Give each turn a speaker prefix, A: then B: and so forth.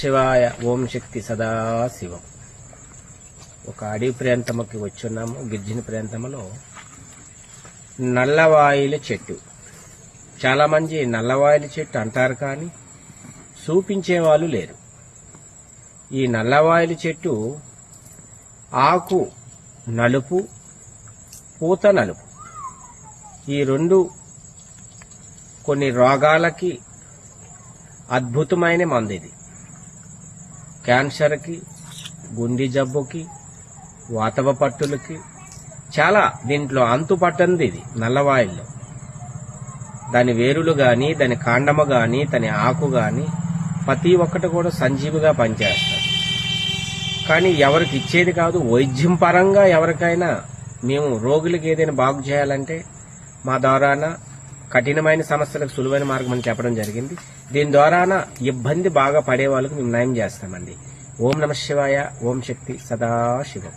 A: శివాయ. ఓం శక్తి సదాశివం. ఒక అడవి ప్రాంతముకి వచ్చున్నాము. గిరిజన ప్రాంతంలో నల్లవాయిల చెట్టు. చాలా మంది నల్లవాయిల చెట్టు అంటారు, కానీ చూపించే వాళ్ళు లేరు. ఈ నల్లవాయిల చెట్టు ఆకు నలుపు, పూత నలుపు. ఈ రెండు కొన్ని రోగాలకి అద్భుతమైన మందు ఇది. క్యాన్సర్కి, గుండె జబ్బుకి, వాతవ పట్టులకి చాలా దీంట్లో అంతు పట్టనిది ఇది నల్లవాయిల్లో. దాని వేరులు గాని, దాని కాండము గాని, దాని ఆకు గాని ప్రతి ఒక్కటి కూడా సంజీవిగా పనిచేస్తారు. కానీ ఎవరికి ఇచ్చేది కాదు. వైద్యం పరంగా ఎవరికైనా మేము రోగులకి ఏదైనా బాగు చేయాలంటే మా ద్వారాన కఠినమైన సమస్యలకు సులువైన మార్గం అని చెప్పడం జరిగింది. దీని ద్వారాన ఇబ్బంది బాగా పడే వాళ్ళకు మేము నయం చేస్తామండి. ఓం నమః శివాయ. ఓం శక్తి సదాశివం.